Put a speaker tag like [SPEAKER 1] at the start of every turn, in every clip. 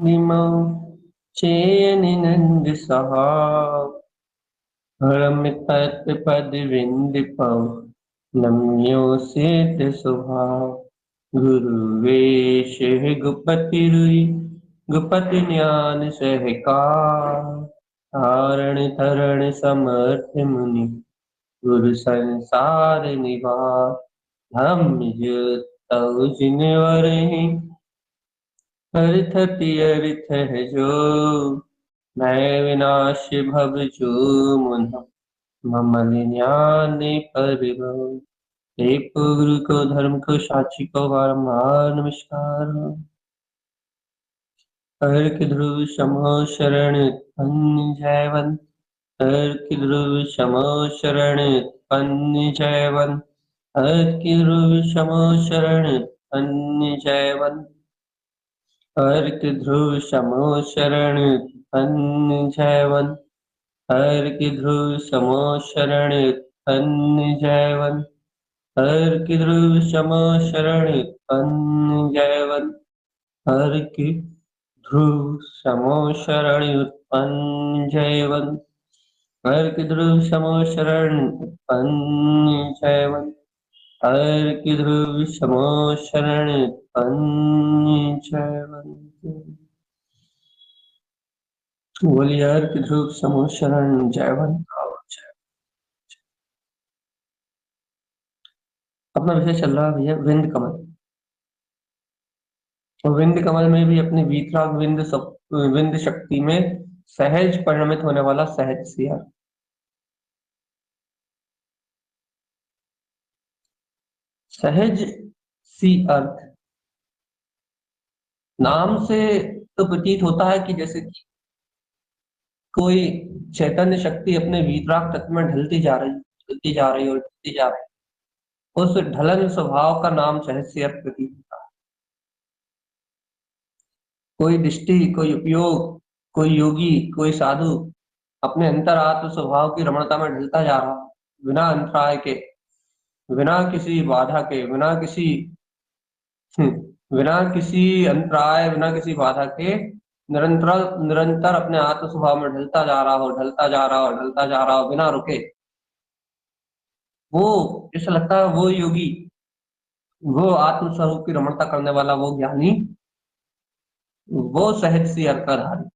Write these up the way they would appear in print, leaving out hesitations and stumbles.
[SPEAKER 1] निमौ चेयनिनंद सहाव हरमित पद विंद पौ नम्यो सित स्वभाव गुरु वेश गुपति रुई गुपति ज्ञान सहकार तारण तरण समर्थ मुनि गुरु संसार निवार हम तव जिनवर अर्थति अर्थ है जो मैं विनाश भव जो मुन मम ज्ञान परिभव। हे गुरु को धर्म को साक्षी को बारंबार नमस्कार। हर की ध्रुव समो शरण उत्पन्न जयवंत हर की ध्रुव समो शरण उत्पन्न जयवंत हर की ध्रुव समो शरण उत्पन्न जयवंत हर की ध्रुव समो शरण उत्पन्न जयवंत हर की ध्रुव समो शरण उत्पन्न जयवंत हर की ध्रुव समो शरण उत्पन्न जयवंत हर की ध्रुव समो शरण उत्पन्न जयवंत हर की ध्रुव समो शरण उत्पन्न जयवंत हर की ध्रुव समो शरण उत्पन्न जयवंत। बोलिए हर की ध्रुव समो शरण जयवंत। अपना विषय चल रहा है भैया विंद कमल। और विंद कमल में भी अपनी वीतराग विंद शक्ति में सहज परिणमित होने वाला सहज सिया। सहज सी अर्थ नाम से तो प्रतीत होता है कि जैसे कि कोई चैतन्य शक्ति अपने वीतराग तत्व में ढलती जा रही और ढलती जा रही। उस ढलन स्वभाव का नाम सहज सी अर्थ प्रतीत होता है। कोई दृष्टि कोई उपयोग कोई योगी कोई साधु अपने अंतर आत्म स्वभाव की रमणता में ढलता जा रहा बिना अंतराय के बिना किसी बाधा के बिना किसी अंतराय बिना किसी बाधा के निरंतर निरंतर अपने आत्म स्वभाव में ढलता जा रहा हो ढलता जा रहा हो ढलता जा रहा हो बिना रुके। वो ऐसा लगता है वो योगी वो आत्म स्वरूप की रमणता करने वाला वो ज्ञानी वो सहज सी अर्काधारी।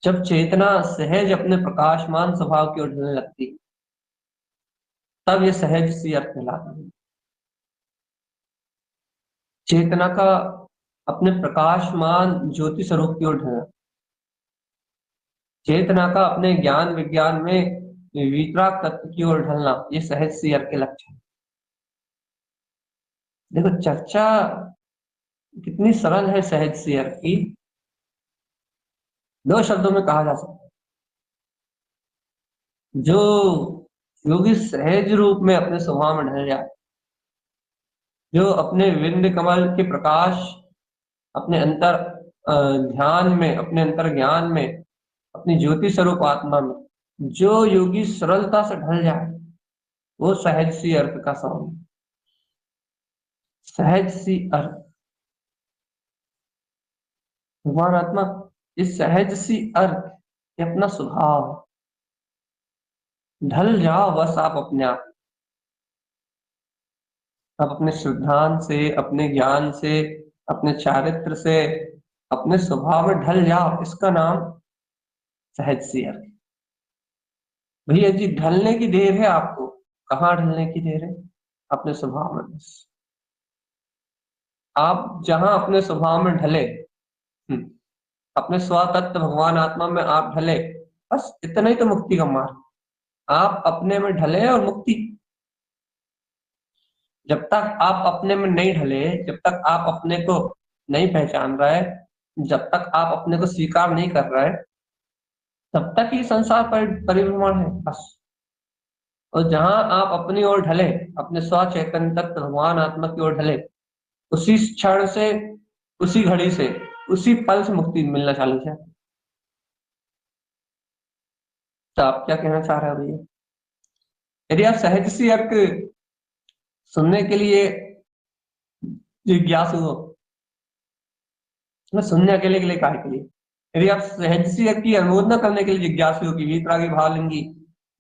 [SPEAKER 1] जब चेतना सहज अपने प्रकाशमान स्वभाव की ओर ढलने लगती है तब ये सहज सी अर्थ कहलाती है। चेतना का अपने प्रकाशमान ज्योति स्वरूप की ओर ढलना चेतना का अपने ज्ञान विज्ञान में वितराग तत्व की ओर ढलना ये सहज सी अर्थ के लक्षण। देखो चर्चा कितनी सरल है सहज सी अर्थ की। दो शब्दों में कहा जा सकता है जो योगी सहज रूप में अपने स्वभाव में ढल जाए जो अपने विंद कमल के प्रकाश अपने अंतर ध्यान में अपने अंतर ज्ञान में अपनी ज्योति स्वरूप आत्मा में जो योगी सरलता से ढल जाए वो सहज सी अर्थ का स्वभाव। सहज सी अर्थ भगवान आत्मा इस सहज सी अर्थ ये अपना स्वभाव ढल जाओ बस आप अपने सिद्धांत से अपने ज्ञान से अपने चारित्र से अपने स्वभाव में ढल जाओ इसका नाम सहज सी अर्थ। भैया जी ढलने की देर है आपको। कहाँ ढलने की देर है अपने स्वभाव में बस। आप जहां अपने स्वभाव में ढले अपने स्वतत्व भगवान आत्मा में आप ढले बस इतना ही तो मुक्ति का मार्ग। आप अपने में ढले और मुक्ति। जब तक आप अपने में नहीं ढले जब तक आप अपने को नहीं पहचान रहे जब तक आप अपने को स्वीकार नहीं कर रहे तब तक ही संसार परिभ्रमण है बस। और जहां आप अपनी ओर ढले अपने स्व चैतन्य तत्व भगवान आत्मा की ओर ढले उसी क्षण से उसी घड़ी से उसी पल से मुक्ति मिलना चालू है। तो आप क्या कहना चाह रहे हो भैया। यदि आप सहज सी अर्थ सुनने के लिए जिज्ञासु हो मैं सुनने अकेले के लिए काहे के लिए? यदि आप सहज की अनुमोदना करने के लिए जिज्ञासु की वीतरागी भावलिंगी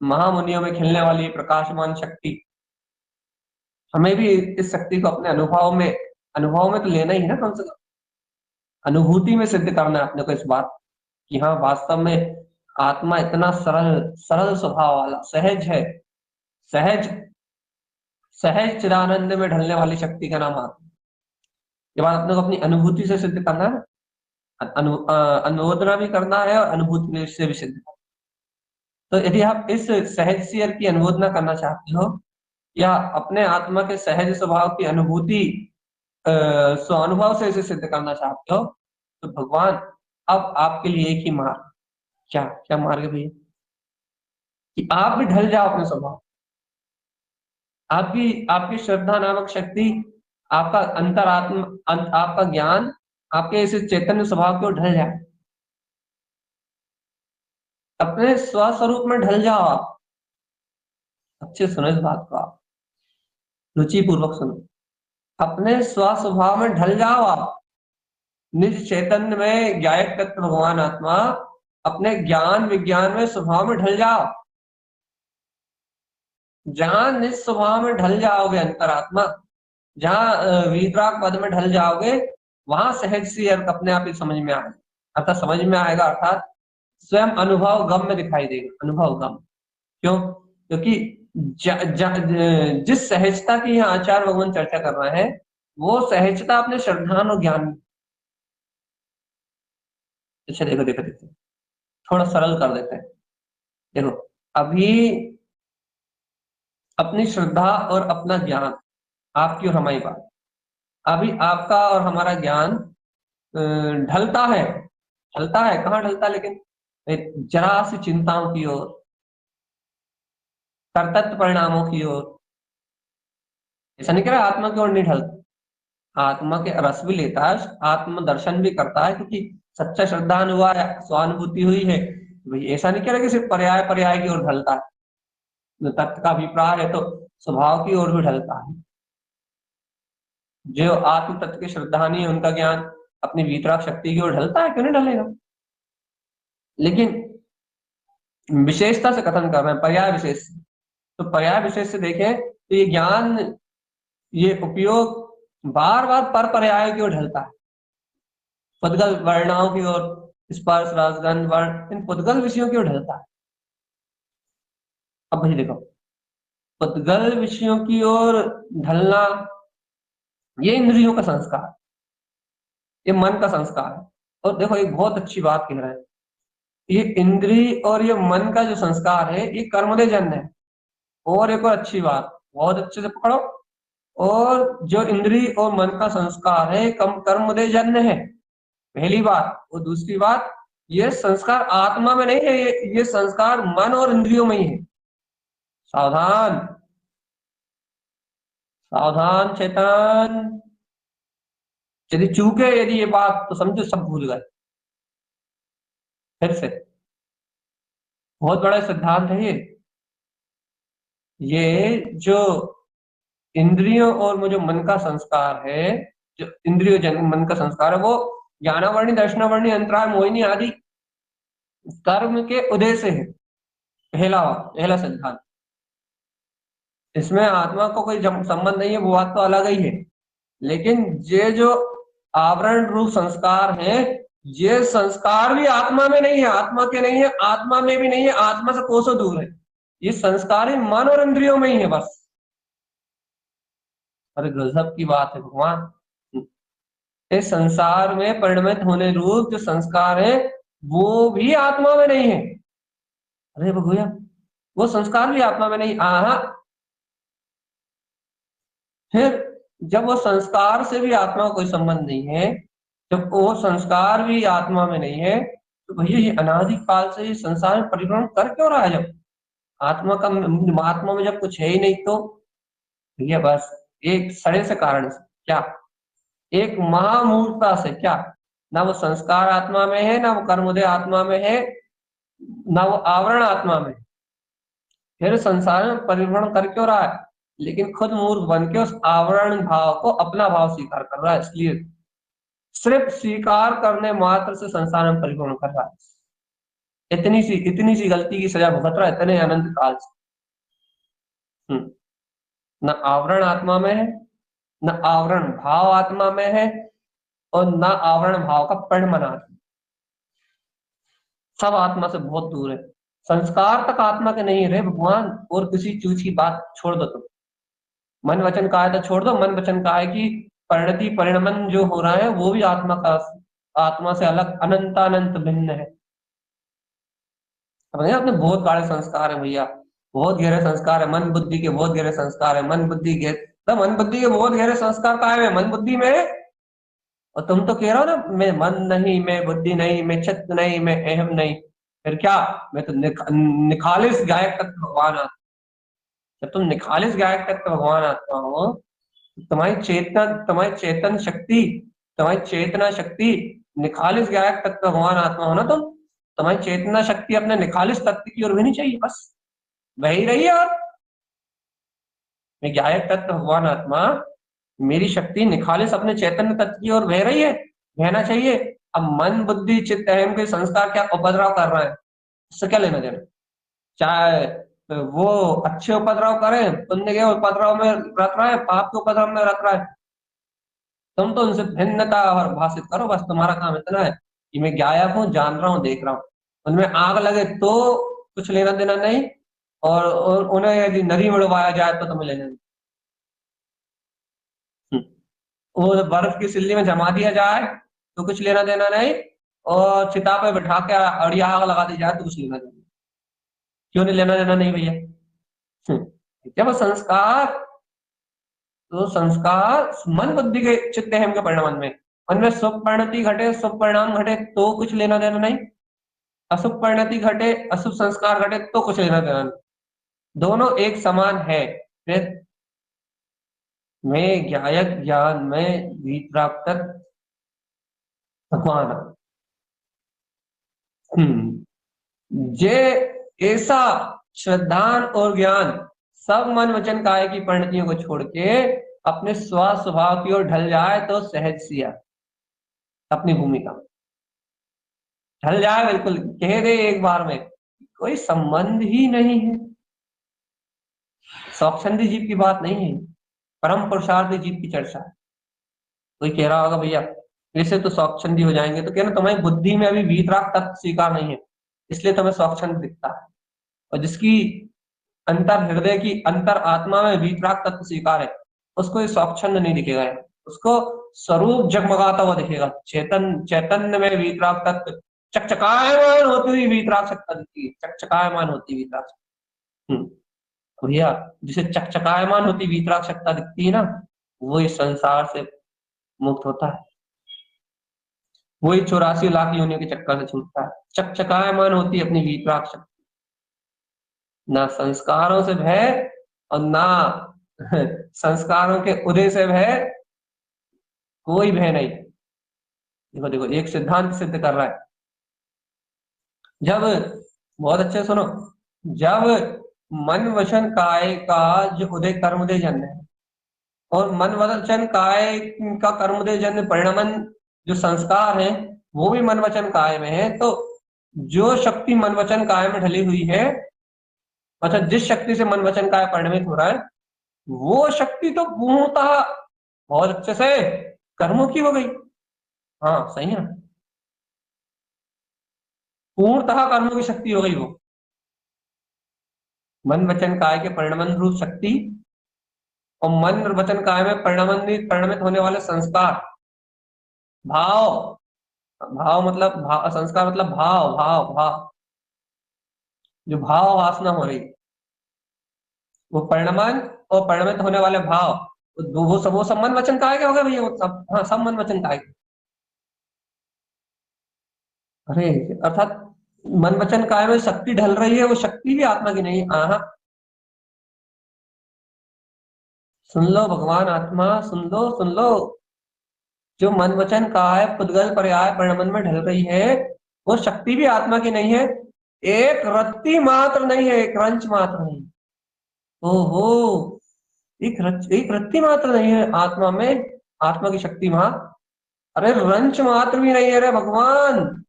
[SPEAKER 1] महामुनियों में खिलने वाली प्रकाशमान शक्ति, हमें भी इस शक्ति को अपने अनुभव में तो लेना ही है ना, कम से कम अनुभूति में सिद्ध करना है अपने को इस बात कि हाँ वास्तव में आत्मा इतना सरल सरल स्वभाव वाला सहज है। सहज सहज चिदानंद में ढलने वाली शक्ति का नाम आत्मा। ये बात अपने को अपनी अनुभूति से सिद्ध करना है, अनुमोदना भी करना है और अनुभूति से भी सिद्ध करना है। तो यदि आप इस सहज सियर की अनुमोदना करना चाहते हो या अपने आत्मा के सहज स्वभाव की अनुभूति स्वानुभव से इसे सिद्ध करना चाहते हो, तो भगवान अब आपके लिए एक ही मार्ग, क्या क्या मार्ग है भैया, कि आप भी ढल जाओ अपने स्वभाव, आपकी आपकी श्रद्धा नामक शक्ति, आपका अंतरात्मा आपका ज्ञान आपके इस चैतन्य स्वभाव की ओर ढल जाए, अपने स्वस्वरूप में ढल जाओ आप। अच्छे सुनो इस बात को, आप रुचि पूर्वक सुनो, अपने स्वस्वभाव में ढल जाओ आप, निज चैतन्य में ज्ञायक तत्व भगवान आत्मा अपने ज्ञान विज्ञान में स्वभाव में ढल जाओ। जहां निज स्वभाव में ढल जाओगे अंतरात्मा, जहां वीतराग पद में ढल जाओगे, वहां सहज सी अर्थ अपने आप ही समझ में आएगा। अर्थात समझ में आएगा अर्थात स्वयं अनुभव गम में दिखाई देगा, अनुभव गम। क्यों? क्योंकि जिस सहजता की यहाँ आचार्य भगवान चर्चा कर रहे हैं, वो सहजता अपने श्रद्धान और ज्ञान में। अच्छा देखो देखो देखो, थोड़ा सरल कर देते हैं। देखो अभी अपनी श्रद्धा और अपना ज्ञान, आपकी और हमारी बात, अभी आपका और हमारा ज्ञान ढलता है, ढलता है, कहाँ ढलता है लेकिन? जरा सी चिंताओं की ओर, कर्तव्य परिणामों की ओर। ऐसा नहीं कह रहा आत्मा की ओर नहीं ढलता, आत्मा के रस भी लेता है, आत्म दर्शन भी करता है, क्योंकि सच्चा श्रद्धान हुआ है, स्वानुभूति हुई है। भाई ऐसा नहीं कह रहा कि सिर्फ पर्याय पर्याय की ओर ढलता है, तत्व का अभिप्राय है तो स्वभाव की ओर भी ढलता है। जो आत्म तत्व के श्रद्धानी है, उनका ज्ञान अपनी वीतराग शक्ति की ओर ढलता है, क्यों नहीं ढलेगा? लेकिन विशेषता से कथन कर रहे हैं, पर्याय विशेष से। तो पर्याय विशेष से देखें तो ये ज्ञान, ये उपयोग बार बार पर पर्याय की ओर ढलता है, पुद्गल वर्णाओं की ओर, स्पर्श रसगंध वर्ण, इन पुद्गल विषयों की ओर ढलता है। अब भाई देखो, पुद्गल विषयों की ओर ढलना ये इंद्रियों का संस्कार, ये मन का संस्कार है। और देखो एक बहुत अच्छी बात कह रहे हैं, ये इंद्री और ये मन का जो संस्कार है ये कर्मोदय जन्य है। और एक और अच्छी बात, बहुत अच्छे से पकड़ो, और जो इंद्री और मन का संस्कार है कम कर्मोदय जन्य है, पहली बात। और दूसरी बात, ये संस्कार आत्मा में नहीं है, ये संस्कार मन और इंद्रियों में ही है। सावधान सावधान चेतन, यदि चूके यदि ये बात तो समझो सब भूल गए। फिर से, बहुत बड़ा सिद्धांत है ये जो इंद्रियों और मुझे मन का संस्कार है, जो इंद्रियों जन मन का संस्कार है, वो ज्ञानावर्णी दर्शनावर्णी अंतराय मोहिनी आदि कर्म के उदय से है। पहला सिद्धांत, इसमें आत्मा को कोई संबंध नहीं है, वो बात तो अलग ही है। लेकिन ये जो आवरण रूप संस्कार है, ये संस्कार भी आत्मा में नहीं है, आत्मा के नहीं है, आत्मा में भी नहीं है, आत्मा से कोसों दूर है। ये संस्कार ही मन और इंद्रियों में ही है बस। अरे गजब की बात है भगवान, इस संसार में परिणमित होने रूप जो संस्कार है वो भी आत्मा में नहीं है। अरे भगवान, वो संस्कार भी आत्मा में नहीं। फिर जब वो संस्कार से भी आत्मा का कोई संबंध नहीं है, जब वो संस्कार भी आत्मा में नहीं है, तो भैया ये अनादि काल से ये संसार में परिभ्रमण कर क्यों रहा है? जब आत्मा में जब कुछ है ही नहीं, तो भैया बस एक सड़े से कारण से, क्या एक महामूर्खता से, क्या ना वो संस्कार आत्मा में है, ना वो कर्मोदय आत्मा में है, ना वो आवरण आत्मा में। फिर संसार में परिभ्रमण कर क्यों रहा है? लेकिन खुद मूर्ख बन के उस आवरण भाव को अपना भाव स्वीकार कर रहा है, इसलिए सिर्फ स्वीकार करने मात्र से संसार में परिभ्रमण कर रहा है। इतनी सी गलती की सजा भुगत रहा है इतने अनंत काल से। न आवरण आत्मा में है, न आवरण भाव आत्मा में है, और न आवरण भाव का परिणमन आत्मा, सब आत्मा से बहुत दूर है। संस्कार तक आत्मा के नहीं रहे भगवान। और किसी चीज की बात छोड़ दो तुम, मन वचन काया तो छोड़ दो, मन वचन काया की परिणति परिणमन जो हो रहा है वो भी आत्मा का, आत्मा से अलग अनंतानंत भिन्न है। अपने बहुत गाढ़े संस्कार है भैया, बहुत गहरे संस्कार है, मन बुद्धि के बहुत गहरे संस्कार है, मन बुद्धि के तो मन बुद्धि के बहुत गहरे संस्कार का है मन बुद्धि में। और तुम तो कह रहे हो ना मैं मन नहीं, मैं बुद्धि नहीं, मैं चित्त नहीं, मैं अहम नहीं, फिर क्या? मैं तो निखालिस गायक तत्व भगवान आत्मा। जब तुम निखालिस गायक तत्व भगवान आत्मा हो, तुम्हारी चेतन शक्ति, तुम्हारी चेतना शक्ति निखालिस गायक तत्व भगवान आत्मा हो ना तुम, तुम्हारी चेतना शक्ति अपने निखालिस तत्व की ओर भी नहीं चाहिए, बस वही रही। और मैं गायक तत्व भगवान आत्मा, मेरी शक्ति निखालिस अपने चैतन्य तत्व की ओर बह रही है, बहना चाहिए। अब मन बुद्धि चित्त अहम के संस्कार क्या उपद्रव कर रहे हैं, उससे क्या लेना देना? चाहे वो अच्छे उपद्रव करें, पुण्य के उपद्रव में रत रहा है, पाप के उपद्रव में रत रहा है, तुम तो उनसे भिन्नता और भाषित करो, बस तुम्हारा काम इतना है कि मैं गायक हूँ, जान रहा हूँ, देख रहा हूँ। उनमें आग लगे तो कुछ लेना देना नहीं, और उन्हें यदि नदी में डुबाया जाए तो तुम्हें लेना नहीं। वो बर्फ की सिल्ली में जमा दिया जाए तो कुछ लेना देना नहीं, और चिता पे बैठा के अड़िया आग लगा दी जाए तो कुछ लेना देना। क्यों नहीं लेना देना नहीं भैया? जब संस्कार, तो संस्कार मन बुद्धि के चित्त है, परिणाम में उनमें शुभ परिणति घटे, शुभ परिणाम घटे तो कुछ लेना देना नहीं, अशुभ परिणति घटे, अशुभ संस्कार घटे तो कुछ लेना देना नहीं, दोनों एक समान है। फिर मैं ज्ञायक ज्ञान में विप्राप्त भगवान। जे ऐसा श्रद्धान और ज्ञान सब मन वचन काय की परिणतियों को छोड़ के अपने स्व स्वभाव की ओर ढल जाए तो सहज सिया अपनी भूमिका में ढल जाए, बिल्कुल कह दे एक बार में कोई संबंध ही नहीं है। स्वच्छंदी जीव की बात नहीं है, परम पुरुषार्थी जीव की चर्चा है। कोई कह रहा होगा भैया वैसे तो स्वच्छंदी हो जाएंगे, तो कहना तुम्हारी बुद्धि में अभी वीतराग तत्व स्वीकार नहीं है, इसलिए तुम्हें स्वच्छंद दिखता है। और जिसकी अंतर हृदय की अंतर आत्मा में वीतराग तत्व स्वीकार है, उसको ये स्वच्छंद नहीं दिखेगा, उसको स्वरूप जगमगाता हुआ दिखेगा। चैतन्य में वीतराग तत्व चकचकायमान होती हुई वीतराग शक्ति दिखती है, चकचकायमान होती वीतराग शक्ति। भैया जिसे चकचकायमान होती वीतराग शक्ति दिखती है ना, वो इस संसार से मुक्त होता है, वही 84 लाख योनियों के चक्कर से छूटता है। चकचकायमान होती अपनी वीतराग शक्ति, ना संस्कारों से भय और ना संस्कारों के उदय से भय, कोई भय नहीं। देखो देखो एक सिद्धांत सिद्ध कर रहा है, जब बहुत अच्छे सुनो, जब मन वचन काय का जो उदय कर्मोदय जन्य है, और मन वचन काय का कर्मोदय जन्य परिणमन जो संस्कार है वो भी मन वचन काय में है, तो जो शक्ति मन वचन काय में ढली हुई है, अच्छा जिस शक्ति से मन वचन काय परिणमित हो रहा है, वो शक्ति तो पूर्णतः बहुत अच्छे से कर्मों की हो गई। हाँ सही है, पूर्णतः कर्मों की शक्ति हो गई वो मन वचन काय के परिणमन रूप शक्ति, और मन वचन काय में परिणमित होने वाले संस्कार, भाव, भाव मतलब संस्कार मतलब भाव भाव भाव, जो भाव वासना हो रही, वो परिणमन और परिणमित होने वाले भाव, वो सब मन वचन काय के हो गए भैया, वो सब, हाँ सब मन वचन काय के। अरे अर्थात मन वचन काय में शक्ति ढल रही है, वो शक्ति भी आत्मा की नहीं है। सुन लो भगवान आत्मा, सुन लो सुन लो, जो मन वचन काय पुद्गल पर्याय परिणमन में ढल रही है, वो शक्ति भी आत्मा की नहीं है, एक रत्ती मात्र नहीं है, एक रंच मात्र नहीं। ओहो, एक रत्ती मात्र नहीं है आत्मा में, आत्मा की शक्ति वहां अरे रंच मात्र भी नहीं है रे भगवान।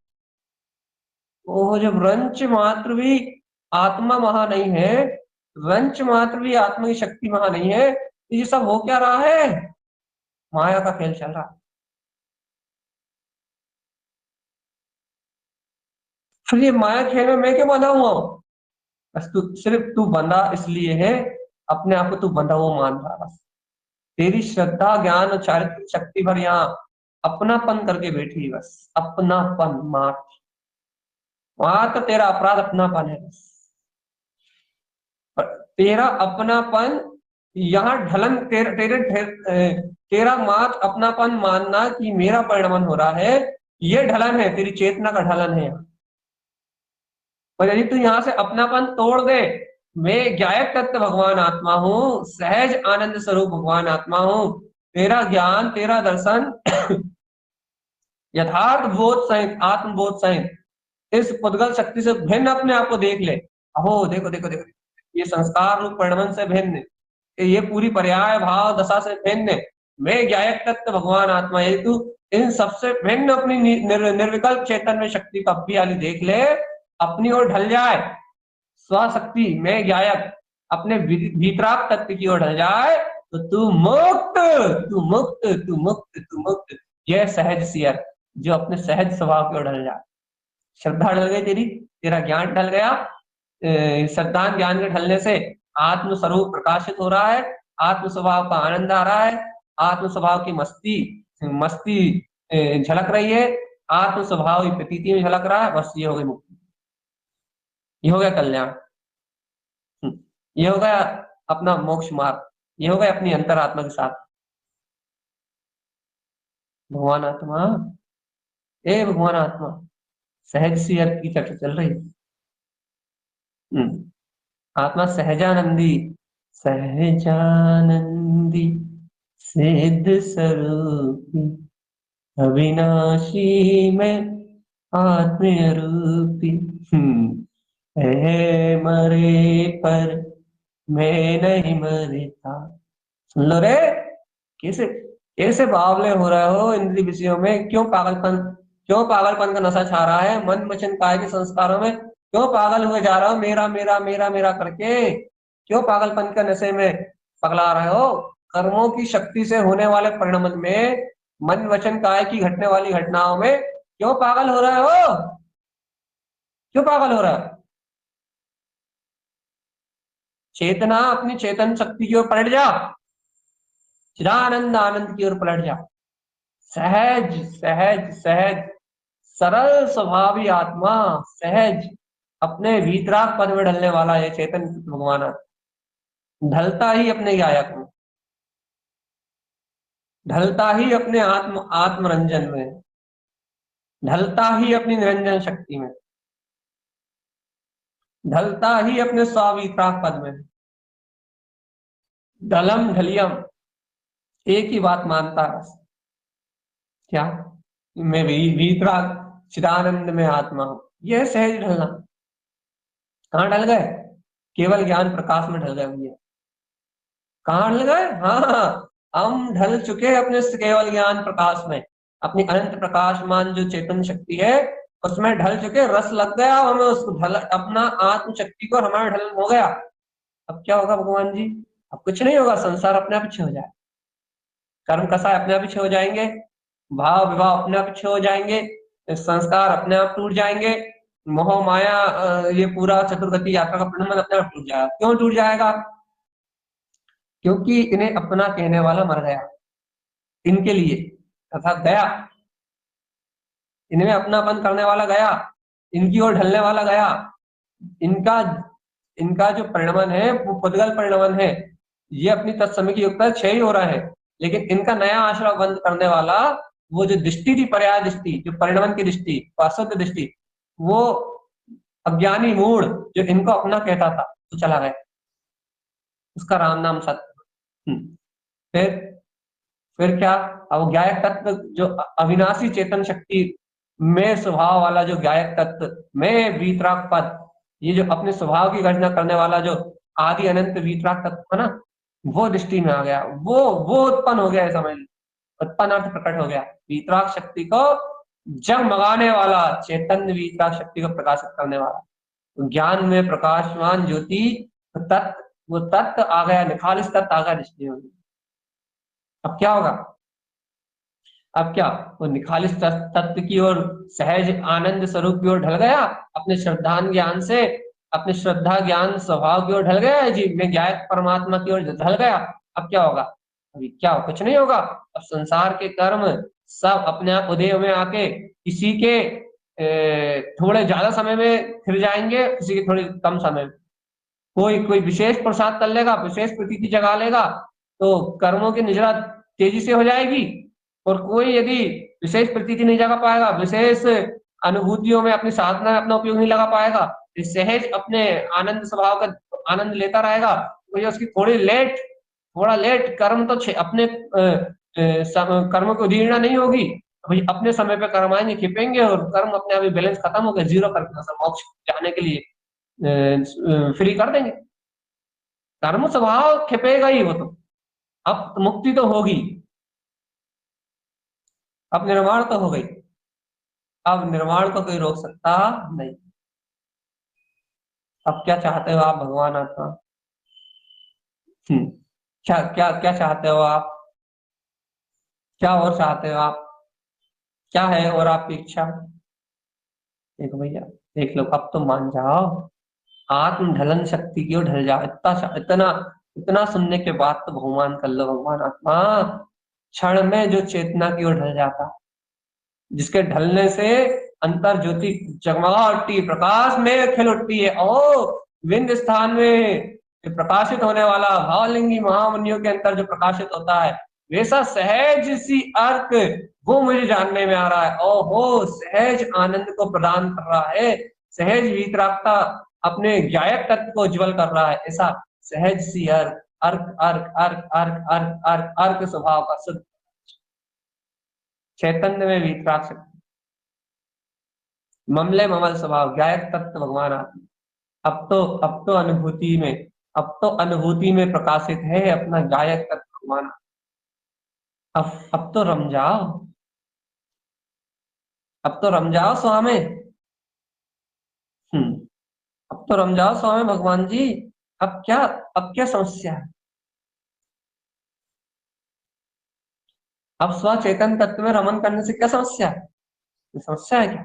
[SPEAKER 1] ओह, जब रंच मात्र भी आत्मा वहां नहीं है, रंच मात्र भी आत्मा की शक्ति वहां नहीं है, तो ये सब हो क्या रहा है? माया का खेल चल रहा है। फिर ये माया खेल में मैं क्यों बंधा हुआ हूँ? बस तू, सिर्फ तू बंधा इसलिए है, अपने आप को तू बंधा हुआ मान रहा है बस। तेरी श्रद्धा ज्ञान और चारित्रिक शक्ति भर यहाँ अपनापन करके बैठी है बस, अपनापन मात्र। वहां तो तेरा अपराध अपनापन है बस। तेरा अपनापन यहाँ ढलन तेरा मात्र अपनापन मानना कि मेरा परिणमन हो रहा है, ये ढलन है, तेरी चेतना का ढलन है। और यदि तू यहाँ से अपनापन तोड़ दे, मैं ज्ञायक तत्व भगवान आत्मा हूँ, सहज आनंद स्वरूप भगवान आत्मा हूँ, तेरा ज्ञान तेरा दर्शन यथार्थ बोध सहित आत्मबोध सहित इस पुद्गल शक्ति से भिन्न अपने आप को देख ले। अहो देखो देखो देखो, ये संस्कार रूप परिणमन से भिन्न, ये पूरी पर्याय भाव दशा से भिन्न, मैं ज्ञायक तत्व भगवान आत्मा, यदि तू इन सबसे भिन्न अपनी निर्विकल्प चेतन में शक्ति को अपनी वाली देख ले, अपनी ओर ढल जाए, स्वशक्ति में ज्ञायक अपने भीतराग तत्व की ओर ढल जाए, तो तू मुक्त, तू मुक्त, तू मुक्त, तू मुक्त। यह सहज सियर जो अपने सहज स्वभाव की ओर ढल जाए। श्रद्धा ढल गई तेरी, तेरा ज्ञान ढल गया, श्रद्धा ज्ञान के ढलने से आत्म स्वरूप प्रकाशित हो रहा है, आत्म स्वभाव का आनंद आ रहा है, आत्म स्वभाव की मस्ती मस्ती झलक रही है, आत्म स्वभाव की प्रतीति में झलक रहा है। बस ये हो गई मुक्ति, ये हो गया कल्याण, ये हो गया अपना मोक्ष मार्ग, ये हो गया अपनी अंतरात्मा के साथ। भगवान आत्मा, ए भगवान आत्मा, सहज सी अर्थ की चर्चा चल रही है। आत्मा सहजानंदी, सहजानंदी सिद्ध स्वरूपी अविनाशी में आत्मीय रूपी, है मरे पर मैं नहीं मरता। सुन लो रे, कैसे कैसे बावले हो रहे हो इंद्रिय विषयों में, क्यों पागलपन का नशा छा रहा है मन वचन काया के संस्कारों में, क्यों पागल हुए जा रहे हो मेरा मेरा मेरा मेरा करके, क्यों पागलपन के नशे में पगला रहे हो? कर्मों की शक्ति से होने वाले परिणमन में, मन वचन काय की घटने वाली घटनाओं में क्यों पागल हो रहे हो? क्यों पागल हो रहा है? चेतना अपनी चेतन शक्ति की ओर पलट जा, चिदानंद आनंद की ओर पलट जा। सहज सहज सहज सरल स्वभावी आत्मा, सहज अपने भीतराग पद में ढलने वाला ये चेतन भगवान ढलता ही अपने गायक में, ढलता ही अपने आत्मरंजन में, ढलता ही अपनी निरंजन शक्ति में, ढलता ही अपने स्वावित्राग पद में। ढलम ढलियम एक ही बात मानता है, क्या? मैं वीतराग चिदानंद में आत्मा हूं। यह सहज ढलना। कहां ढल गए? केवल ज्ञान प्रकाश में ढल गए भैया। कहां ढल गए? हाँ, हम ढल चुके अपने केवल ज्ञान प्रकाश में, अपनी अनंत प्रकाशमान जो चेतन शक्ति है उसमें ढल चुके, रस लग गया हमें उसको, ढल अपना आत्म शक्ति को, हमारा ढलन हो गया। अब क्या होगा भगवान जी? अब कुछ नहीं होगा, संसार अपने आप पीछे हो जाए, कर्म कसाय अपने आप पीछे हो जाएंगे, भाव विवाह अपने आप पीछे हो जाएंगे, संस्कार अपने आप टूट जाएंगे, मोह माया ये पूरा चतुर्गति यात्रा का परिणमन अपने आप टूट जाएगा। क्यों टूट जाएगा? क्योंकि इन्हें अपना कहने वाला मर गया, इनके लिए अर्थात गया, इनमें अपनापन करने वाला गया, इनकी ओर ढलने वाला गया। इनका इनका जो परिणमन है वो पुद्गल परिणमन है, ये अपनी तत्समय की युक्ता क्षय ही हो रहा है, लेकिन इनका नया आश्रय बंद करने वाला वो जो दृष्टि थी, पर्याय दृष्टि, जो परिणमन की दृष्टि, अशुद्ध दृष्टि, वो अज्ञानी मूढ़ जो इनको अपना कहता था तो चला गया, उसका राम नाम सत्य। फिर क्या? अब ज्ञायक तत्व जो अविनाशी चेतन शक्ति में स्वभाव वाला जो ज्ञायक तत्व में वीतराग पद, ये जो अपने स्वभाव की घटना करने वाला जो आदि अनंत वीतराग तत्व है ना, वो दृष्टि में आ गया, वो उत्पन्न हो गया है समझ। उत्पन्न अर्थ प्रकट हो गया। वीतराग शक्ति को जगमगाने वाला, चैतन्य वीतराग शक्ति को प्रकाशित करने वाला, ज्ञान में प्रकाशमान ज्योति तत्व, वो तत्व आ गया, निखालिस तत्व आ गया दृष्टि होगी। अब क्या होगा? अब क्या, वो निखालिस तत्व की ओर, सहज आनंद स्वरूप की ओर ढल गया, अपने श्रद्धान ज्ञान से, अपने श्रद्धा ज्ञान स्वभाव की ओर ढल गया, जीव में ज्ञात परमात्मा की ओर ढल गया। अब क्या होगा? अभी क्या, कुछ नहीं होगा। अब संसार के कर्म सब अपने आप उदय में आके किसी के थोड़े ज्यादा समय में फिर जाएंगे, किसी के थोड़े कम समय में। कोई कोई विशेष प्रसाद कर लेगा, विशेष प्रतीति जगा लेगा, तो कर्मों की निजरा तेजी से हो जाएगी। और कोई यदि विशेष प्रतीति नहीं जगा पाएगा, विशेष अनुभूतियों में अपनी साधना में अपना उपयोग नहीं लगा पाएगा, सहज अपने आनंद स्वभाव का आनंद लेता रहेगा, तो उसकी थोड़ा लेट कर्म तो अपने कर्म को उदीर्णा नहीं होगी। भाई अपने समय पे कर्म आएंगे, खिपेंगे, और कर्म अपने आप ही बैलेंस खत्म हो गया, जीरो करके मोक्ष जाने के लिए फ्री कर देंगे। कर्म स्वभाव खिपेगा ही वो तो। अब मुक्ति तो होगी, अब निर्वाण तो हो गई, अब निर्वाण को कोई रोक सकता नहीं। अब क्या चाहते हो आप भगवान आत्मा? क्या क्या क्या चाहते हो आप? क्या और चाहते हो आप? क्या है और आपकी इच्छा? देखो भैया, देख लो, अब तो मान जाओ, आत्म ढलन शक्ति की ओर ढल जाओ। इतना इतना सुनने के बाद तो बहुमान कर लो, भगवान आत्मा क्षण में जो चेतना की ओर ढल जाता, जिसके ढलने से अंतर ज्योति जगमगा उठती, प्रकाश में खिल उठती है, ओ विंद स्थान में प्रकाशित होने वाला भावलिंगी महामुनियों के अंतर जो प्रकाशित होता है, वैसा सहज सी अर्क वो मुझे जानने में आ रहा है। ओहो, सहज आनंद को प्रदान कर रहा है, सहज वीतरागता अपने ज्ञायक तत्व को उज्ज्वल कर रहा है, ऐसा सहज सी अर्क अर्क अर्क अर्क अर्क अर्क अर्क अर्क स्वभाव का शुद्ध चैतन्य में वीतराग शक्ति, ममले ममल स्वभाव, गायक तत्व भगवान आत्मा। अब तो अनुभूति में, अब तो अनुभूति में प्रकाशित है अपना गायक तत्व भगवान। अब तो रम जाओ, अब तो रम जाओ स्वामी। अब तो रम जाओ स्वामी भगवान जी। अब क्या, अब क्या समस्या है? अब स्व चेतन तत्व में रमन करने से क्या समस्या है? समस्या है क्या?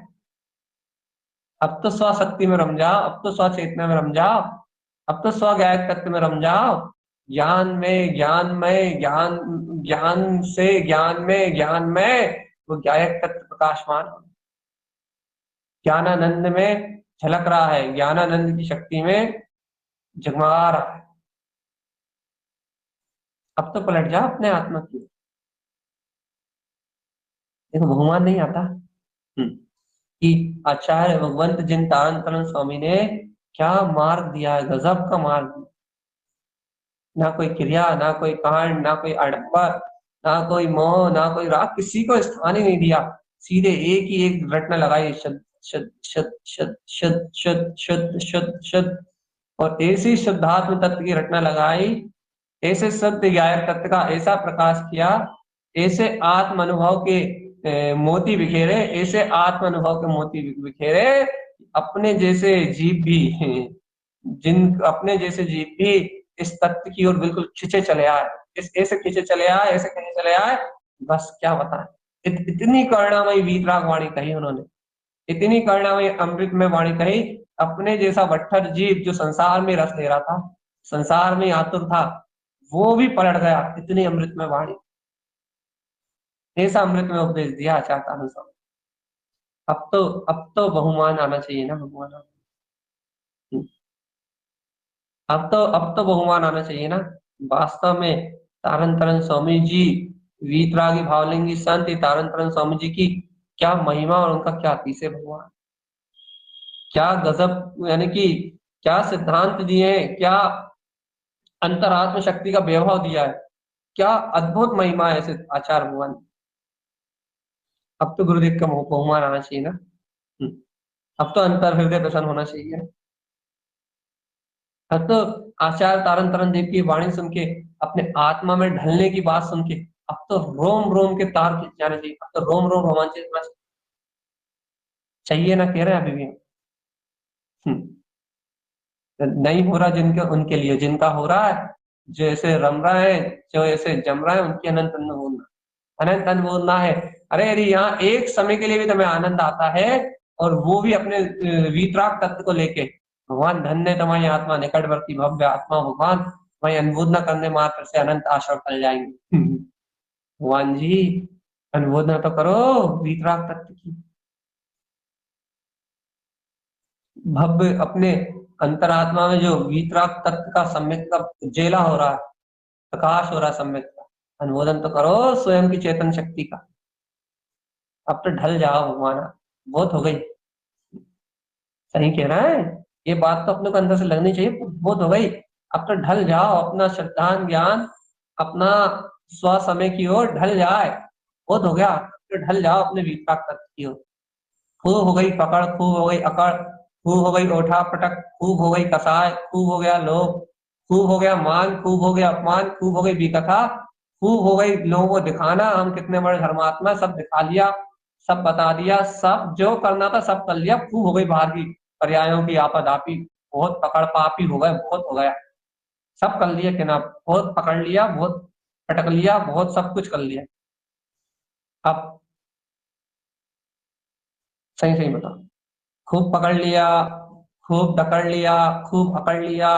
[SPEAKER 1] अब तो स्व शक्ति में रम जाओ, अब तो स्व चेतना में रम जाओ, अब तो स्व गायक तत्व में रम जाओ। ज्ञान में ज्ञान में ज्ञान, ज्ञान से ज्ञान में वो गायक तत्व प्रकाशमान हो, ज्ञानानंद में झलक रहा है, ज्ञानानंद की शक्ति में जगमगा रहा है। अब तो पलट जाओ अपने आत्मा की। देखो बहुमान नहीं आता कि आचार्य भगवंत जिन तारण तरण स्वामी ने क्या मार्ग दिया है, गजब का मार्ग। ना कोई क्रिया, ना कोई कांड, ना कोई आडंबर, ना कोई मोह, ना कोई राग, किसी को स्थान ही नहीं दिया। सीधे एक ही एक रटना लगाई, शद शद शद शद शद शद शद शद शद, और ऐसी शुद्धात्म तत्व की रटना लगाई, ऐसे सत्य गायक तत्व का ऐसा प्रकाश किया, ऐसे आत्म अनुभव के मोती बिखेरे, ऐसे आत्म अनुभव के मोती बिखेरे, अपने जैसे जीव भी, जिन अपने जैसे जीव भी इस तत्व की ओर बिल्कुल खींचे चले आए, इस ऐसे खींचे चले आए, ऐसे खींचे चले आए, बस क्या बताएं। इतनी करुणामयी वीतराग वाणी कही उन्होंने, इतनी करुणामयी अमृत में वाणी कही। अपने जैसा बट्ठर जीव जो संसार में रस ले रहा था, संसार में आतुर था, वो भी पलट गया इतनी अमृत में वाणी। ऐसा अमृत में उपदेश दिया चाहता हूँ सब। अब तो बहुमान आना चाहिए ना भगवान। अब तो बहुमान आना चाहिए ना। वास्तव में तारण तरण स्वामी जी, वीतरागी भावलिंगी संत तारण तरण स्वामी जी की क्या महिमा और उनका क्या अतिशय भगवान, क्या गजब, यानी कि क्या सिद्धांत दिए, क्या अंतरात्म शक्ति का वैभव दिया है, क्या अद्भुत महिमा है ऐसे आचार्य भगवान। अब तो गुरुदेव का बहुमान आना चाहिए ना। अब तो अंतर हृदय प्रसन्न होना चाहिए। अब तो आचार्य तारण तरण देव की वाणी सुन के, अपने आत्मा में ढलने की बात सुन के, अब तो रोम रोम के तार खिंच जाने चाहिए, अब तो रोम रोम रोमांचित होना चाहिए ना, कह रहे हैं अभी भी। हम्म, नहीं हो रहा जिनके, उनके लिए, जिनका हो रहा है, जो ऐसे रम रहा है, जो ऐसे जम रहा है, उनकी अनंत अन्न बोलना, अनंत अन्न बोलना है। अरे यदि यहाँ एक समय के लिए भी तुम्हें आनंद आता है, और वो भी अपने वीतराग तत्व को लेके, भगवान धन्य तुम्हारी आत्मा, निकटवर्ती भव्य आत्मा, भगवान तुम्हारी अनुमोदना करने मात्र से अनंत आशा टल जाएंगे। भगवान जी अनुमोदना तो करो वीतराग तत्व की। भव्य अपने अंतरात्मा में जो वीतराग तत्व का सम्यक का उज्जेला हो रहा है, प्रकाश हो रहा है सम्यक का, अनुमोदन तो करो स्वयं की चेतन शक्ति का। अब तो ढल जाओ भगवान, बहुत हो गई। सही कह रहा है, ये बात तो अपने को अंदर से लगनी चाहिए, बहुत हो गई। अब तो ढल जाओ, अपना श्रद्धान ज्ञान अपना स्व समय की ओर ढल जाए, बहुत हो गया। अब तो ढल जाओ अपने विपाक तत्व की ओर। खूब हो गई पकड़, खूब हो गई अकड़, खूब हो गई ओठा पटक, खूब हो गई कसाय, खूब हो गया लोभ, खूब हो गया मान, खूब हो गया अपमान, खूब हो गई विकथा, खूब हो गई लोगों को दिखाना हम कितने बड़े धर्मात्मा, सब दिखा लिया, सब बता दिया, सब जो करना था सब कर लिया। खूब हो गई बाहर की पर्यायों की आपद आपी, बहुत पकड़ पापी हो गए, बहुत हो गया, सब कर लिया कि ना, बहुत पकड़ लिया, बहुत पटक लिया, बहुत सब कुछ कर लिया। अब सही सही बताओ, खूब पकड़ लिया, खूब पकड़ लिया, खूब अकड़ लिया,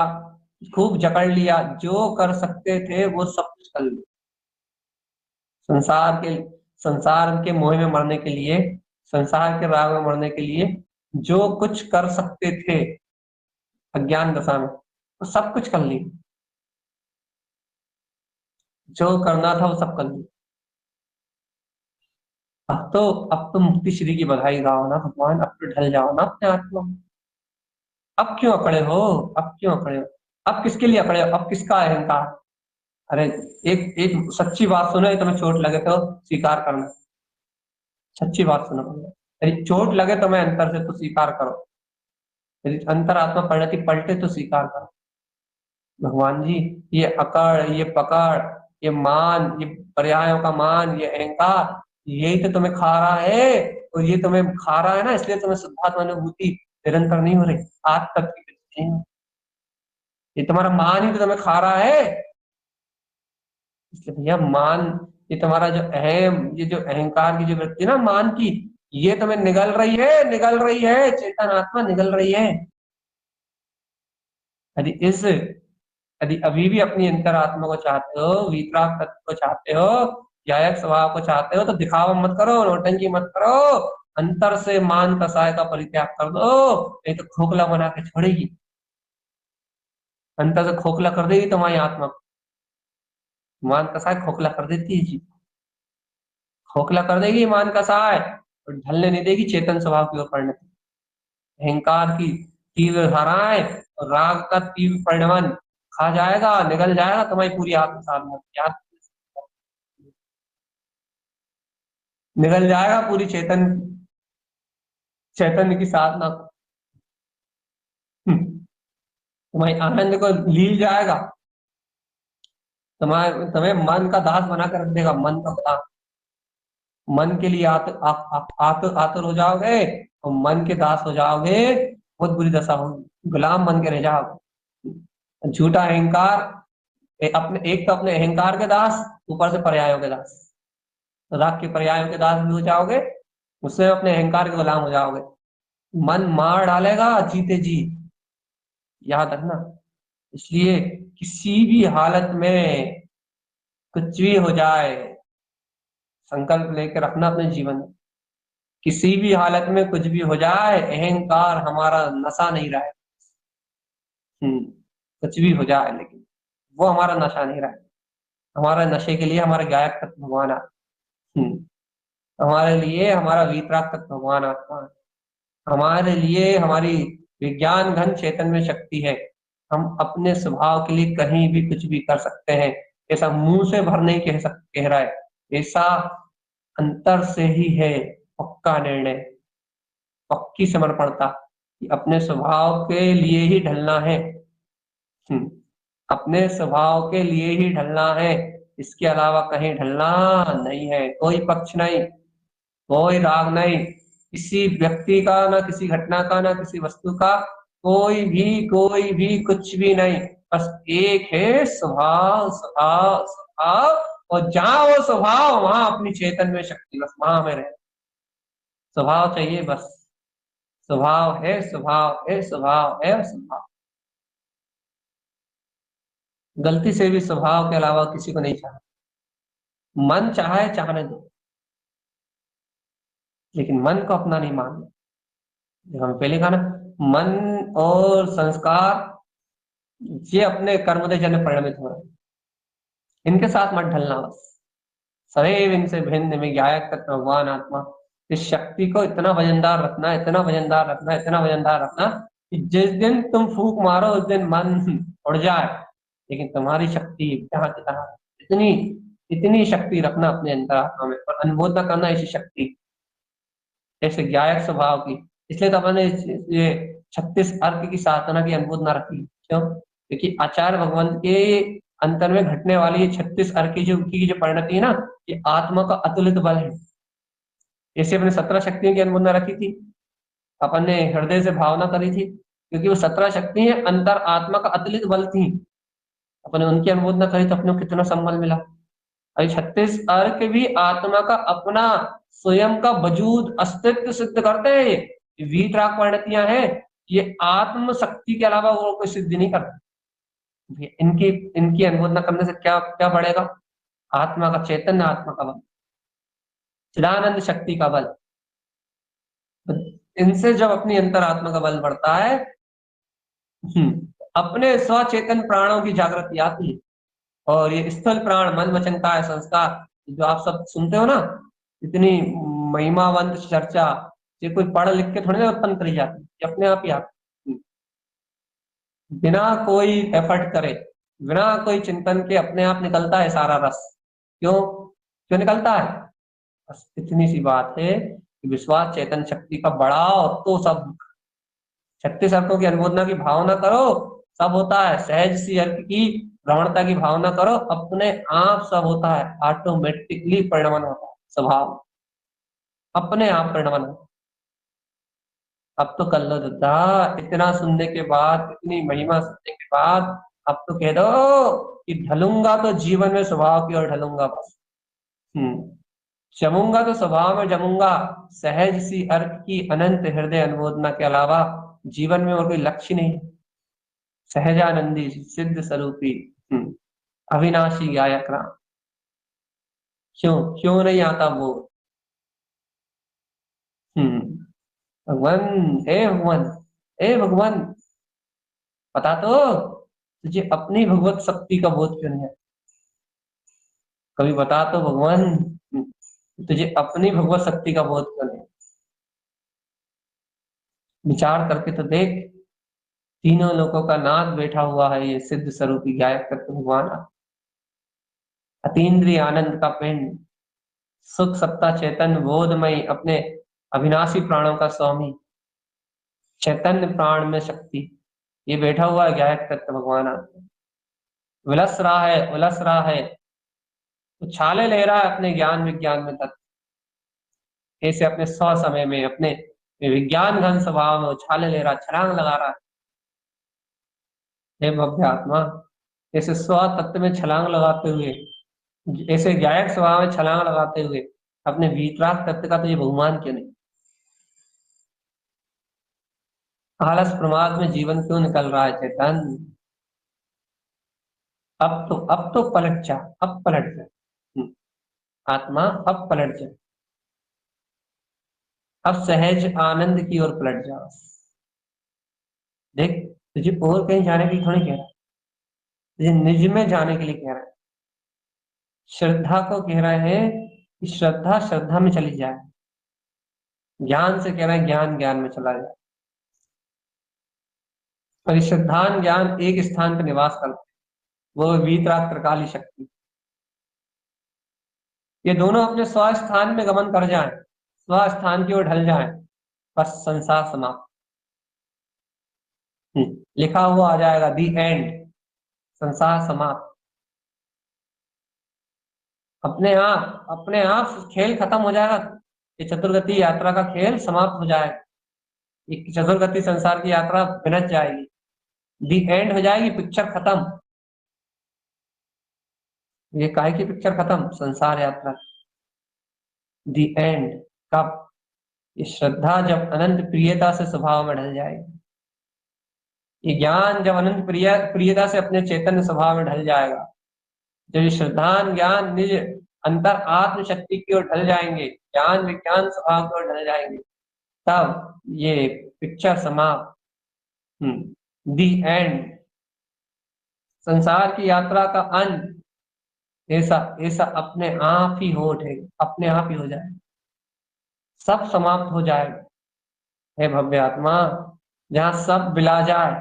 [SPEAKER 1] खूब जकड़ लिया, जो कर सकते थे वो सब कुछ कर लिया। संसार के, संसार के मोह में मरने के लिए, संसार के राग में मरने के लिए जो कुछ कर सकते थे अज्ञान दशा में, वो सब कुछ कर लिया। जो करना था वो सब कर लिया। अब तो मुक्ति श्री की बधाई गाओ ना भगवान, अब तो ढल जाओ ना अपने आत्मा में। अब क्यों अकड़े हो, अब क्यों अकड़े हो, अब किसके लिए अकड़े हो, अब किसका अहंकार। अरे एक एक सच्ची बात सुनो, ये तुम्हें चोट लगे तो स्वीकार करना, सच्ची बात सुनो। यदि चोट लगे तुम्हें अंतर से तो स्वीकार करो, यदि अंतर आत्मा परिणति पलटे तो स्वीकार करो। भगवान जी ये अकड़, ये पकड़, ये मान, ये पर्यायों का मान, ये अहंकार, यही तो तुम्हें खा रहा है। और ये तुम्हें खा रहा है ना, इसलिए तुम्हें शुद्धात्मा अनुभूति निरंतर नहीं हो रही, आज तक की नहीं हो। ये तुम्हारा मान ही तो तुम्हें खा रहा है, इसलिए भैया मान, ये तुम्हारा जो अहम, ये जो अहंकार की जो वृत्ति ना मान की, ये तुम्हें निगल रही है, निगल रही है, चेतन आत्मा निगल रही है। यदि इस, यदि अभी भी अपनी अंतरात्मा को चाहते हो, वीतराग तत्व को चाहते हो, न्यायक स्वभाव को चाहते हो, तो दिखावा मत करो, नौटंकी मत करो, अंतर से मान कसाय का परित्याग कर दो, नहीं तो खोखला बना के छोड़ेगी, अंतर से खोखला कर देगी तुम्हारी आत्मा को। मान कसाय खोखला कर देती है जी, खोखला कर देगी मान कसाय, और ढलने नहीं देगी चेतन स्वभाव की ओर पढ़ने। अहंकार की तीव्र धाराएं और राग का तीव्र परिणमन खा जाएगा, निगल जाएगा तुम्हारी पूरी आत्म साधना, याद, निगल जाएगा पूरी चेतन, चैतन्य की साधना को। तुम्हारी आनंद को लील जाएगा, तुम्हारे तुम्हें मन का दास बना कर रख देगा, मन का दास। मन के लिए आतुर हो जाओगे, और मन के दास हो जाओगे, बहुत बुरी दशा होगी, गुलाम बन के रह जाओगे। झूठा अहंकार, अपने एक तो अपने अहंकार के दास, ऊपर से पर्यायों के दास, राग के पर्यायों के दास भी हो जाओगे, उससे अपने अहंकार के गुलाम हो जाओगे। मन मार डालेगा जीते जी, याद रखना। इसलिए किसी भी हालत में कुछ भी हो जाए, संकल्प लेकर रखना अपने जीवन में, किसी भी हालत में कुछ भी हो जाए, अहंकार हमारा नशा नहीं रहा है। कुछ भी हो जाए लेकिन वो हमारा नशा नहीं रहा है। हमारा नशे के लिए हमारा गायक तत्व भगवान आत्मा, हमारे लिए हमारा वीतराग तत्व भगवान आत्मा है। हमारे लिए हमारी विज्ञान घन चेतन में शक्ति है। हम अपने स्वभाव के लिए कहीं भी कुछ भी कर सकते हैं, ऐसा मुंह से भर नहीं कह रहा है, ऐसा अंतर से ही है, पक्का निर्णय, पक्की समर्पणता कि अपने स्वभाव के लिए ही ढलना है। अपने स्वभाव के लिए ही ढलना है, इसके अलावा कहीं ढलना नहीं है, कोई पक्ष नहीं, कोई राग नहीं, किसी व्यक्ति का, ना किसी घटना का, ना किसी वस्तु का, कोई भी कुछ भी नहीं। बस एक है स्वभाव, स्वभाव, स्वभाव। और जहां वो स्वभाव, वहां अपनी चेतन में शक्ति, बस वहां में रहे। स्वभाव चाहिए बस। स्वभाव है, स्वभाव है, स्वभाव है, स्वभाव। गलती से भी स्वभाव के अलावा किसी को नहीं चाहना। मन चाहे चाहने दो, लेकिन मन को अपना नहीं मानना। जो हम पहले कहा ना, मन और संस्कार ये अपने कर्मोदय जन परिणमित हो रहे हैं, इनके साथ मत ढलना बस। सदैव इनसे भिन्न में ज्ञायक तत्व भगवान आत्मा। इस शक्ति को इतना वजनदार रखना, इतना वजनदार रखना, इतना वजनदार रखना कि जिस दिन तुम फूंक मारो उस दिन मन उड़ जाए, लेकिन तुम्हारी शक्ति जहां की तहां। इतनी इतनी शक्ति रखना अपने अंतरात्मा में, और अनुभूत न करना इसी शक्ति, जैसे ज्ञायक स्वभाव की। इसलिए तो अपने ये 36 अर्क की साधना की अनुभूत न रखी। क्यों? क्योंकि आचार्य भगवंत के अंतर में घटने वाली ये 36 अर्क की जो परिणति है ना, ये आत्मा का अतुलित बल है। जैसे अपने 17 शक्तियों की अनुभूत न रखी थी, अपन ने हृदय से भावना करी थी, क्योंकि वो 17 शक्तियां अंतर आत्मा का अतुलित बल थी। अपने उनकी अनुभूत न करी तो अपने को कितना संबल मिला। और 36 अर्क भी आत्मा का अपना स्वयं का वजूद, अस्तित्व सिद्ध करते हैं। ये वीतराग परिणतियां हैं, ये आत्म शक्ति के अलावा वो कोई सिद्धि नहीं करते। इनकी इनकी अनुभूत न करने से क्या क्या बढ़ेगा? आत्मा का चैतन्य, आत्मा का बल, चिदानंद शक्ति का बल। तो इनसे जब अपनी अंतरात्मा का बल बढ़ता है, अपने स्वचेतन प्राणों की जागृति आती है। और ये स्थल प्राण, मन वचन काया संस्कार, जो आप सब सुनते हो ना, इतनी महिमावंत चर्चा, ये कोई पढ़ लिख के थोड़ी ना उत्पन्न करी जाती, ये अपने आप ही आती, बिना कोई एफर्ट करे, बिना कोई चिंतन के अपने आप निकलता है सारा रस। क्यों? क्यों निकलता है? बस इतनी सी बात है कि विश्वास चेतन शक्ति का बढ़ाओ तो सब। 36 अर्कों की अनुमोदना की भावना करो, सब होता है। सहज सी अर्क की भ्रमणता की भावना करो, अपने आप सब होता है। ऑटोमेटिकली परिणमन होता है, स्वभाव अपने आप परिणमन होता है। अब तो कर लो दुद्धा, इतना सुनने के बाद, इतनी महिमा सुनने के बाद, अब तो कह दो कि ढलूंगा तो जीवन में स्वभाव की ओर ढलूंगा बस। जमूंगा तो स्वभाव में जमूंगा। सहज सी अर्क की अनंत हृदय अनुमोदना के अलावा जीवन में और कोई लक्ष्य नहीं। सहजानंदी सिद्ध स्वरूपी, अविनाशी गायक राम। क्यों क्यों नहीं आता वो? भगवान, हे भगवान, हे भगवान, बता तो, तुझे अपनी भगवत शक्ति का बोध क्यों नहीं है? कभी बता तो भगवान, तुझे अपनी भगवत शक्ति का बोध क्यों नहीं? विचार करके तो देख। तीनों लोगों का नाथ बैठा हुआ है, ये सिद्ध स्वरूपी गायक करके भगवान। अतीन्द्रिय आनंद का पिंड, सुख सत्ता चैतन्य बोधमय, अपने अविनाशी प्राणों का स्वामी, चैतन्य प्राण में शक्ति, ये बैठा हुआ है गायक तत्व भगवान। विलस रहा है, उलस रहा है, उछाले ले रहा है अपने ज्ञान विज्ञान में तत्व। ऐसे अपने स्व समय में, अपने विज्ञान घन स्वभाव में उछाले ले रहा, छलांग लगा रहा है। हे भव्य आत्मा, ऐसे स्व तत्व में छलांग लगाते हुए, ऐसे गायक स्वभाव में छलांग लगाते हुए अपने वीतराग तत्व का तुझे बहुमान क्यों नहीं? आलस प्रमाद में जीवन क्यों निकल रहा है चेतन? अब तो पलट जा, अब पलट जा। आत्मा अब पलट जा, अब सहज आनंद की ओर पलट जा। देख, तुझे और कहीं जाने के लिए थोड़ी कह रहा है, तुझे निज में जाने के लिए कह रहा है। श्रद्धा को कह रहा है कि श्रद्धा श्रद्धा में चली जाए। ज्ञान से कह रहा है ज्ञान ज्ञान में चला जाए। और ये श्रद्धान ज्ञान एक स्थान पर निवास करते हैं, वो वीतराग त्रिकाली शक्ति। ये दोनों अपने स्वस्थान में गमन कर जाएं, स्वस्थान की ओर ढल जाएं, बस संसार समाप्त। लिखा हुआ आ जाएगा दी एंड, संसार समाप्त। अपने आप खेल खत्म हो जाएगा। ये चतुर्गति यात्रा का खेल समाप्त हो जाएगा। ये चतुर्गति संसार की यात्रा बिनच जाएगी। दी एंड हो जाएगी, पिक्चर खत्म। ये काहे की पिक्चर खत्म? संसार यात्रा। दी एंड। कब? ये श्रद्धा जब अनंत प्रियता से स्वभाव में ढल जाएगी, ये ज्ञान जब अनंत प्रियता से अपने चैतन्य स्वभाव में ढल जाएगा, जब ये श्रद्धान ज्ञान निज अंतर आत्म शक्ति की ओर ढल जाएंगे, ज्ञान विज्ञान स्वभाव की ओर ढल जाएंगे, तब ये पिक्चर समाप्त। दी एंड। संसार की यात्रा का अंत। ऐसा ऐसा अपने आप ही हो उठेगा, अपने आप ही हो जाए, सब समाप्त हो जाएगा। हे भव्य आत्मा, जहाँ सब बिला जाए।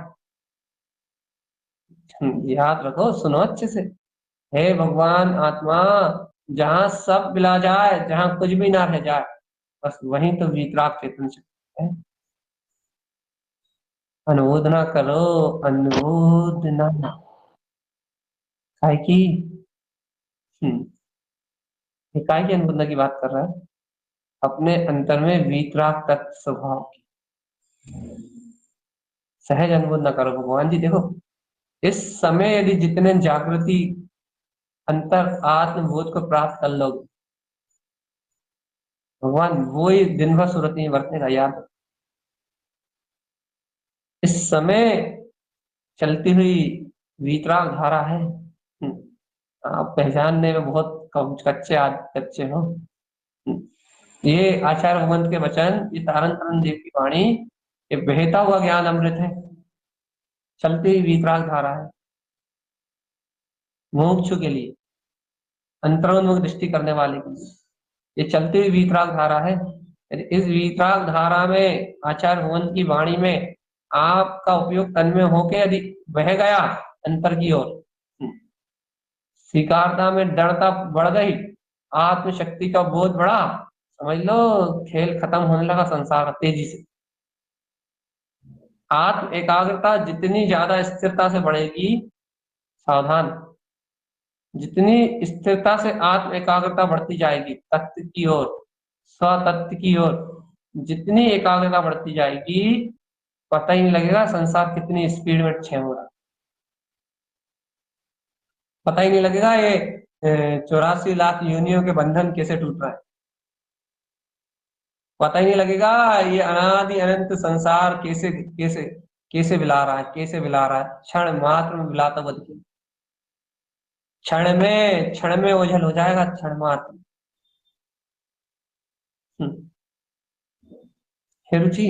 [SPEAKER 1] याद रखो, सुनो अच्छे से। हे भगवान आत्मा, जहाँ सब बिला जाए, जहाँ कुछ भी ना रह जाए, बस वहीं तो वीतराग चेतन शक्ति है। अनुमोदना करो, अनुमोदना। काय की? हम्म, ये काय की अनुमोदना की बात कर रहा है? अपने अंतर में वीतराग तत्व स्वभाव की सहज अनुमोदना करो। भगवान जी देखो, इस समय यदि जितने जागृति अंतर आत्मबोध को प्राप्त कर लोगे, भगवान वो ही दिन भर सूरत नहीं बरतने का, याद रखो। इस समय चलती हुई वीतराग धारा है। आप पहचानने में बहुत कच्चे हो। ये आचार्य भगवंत के वचन, ये तारन तरन देव की वाणी, ये बहता हुआ ज्ञान अमृत है, चलती हुई वीतराग धारा है, मोक्षु के लिए, अंतरोन्मुख दृष्टि करने वाले के लिए ये चलती हुई वीतराग धारा है। यदि इस वीतराग धारा में, आचार्य भगवंत की वाणी में आपका उपयोग तन्मय होके यदि बह गया अंतर की ओर, स्वीकारता में दृढ़ता बढ़ गई, आत्मशक्ति का बोध बढ़ा, समझ लो खेल खत्म होने लगा संसार का तेजी से। आत्म एकाग्रता जितनी ज्यादा स्थिरता से बढ़ेगी, सावधान, जितनी स्थिरता से आत्म एकाग्रता बढ़ती जाएगी तत्व की ओर, स्वतत्व की ओर, जितनी एकाग्रता बढ़ती जाएगी, पता ही नहीं लगेगा संसार कितनी स्पीड में क्षय हो रहा है। पता ही नहीं लगेगा ये 84 लाख योनियों के बंधन कैसे टूट रहा है। पता ही नहीं लगेगा ये अनादि अनंत संसार कैसे कैसे कैसे बिला रहा है, कैसे बिला रहा है, क्षण मात्र में बिलाता बद के, क्षण में ओझल हो जाएगा, क्षण मात्र। हम्म, है रुचि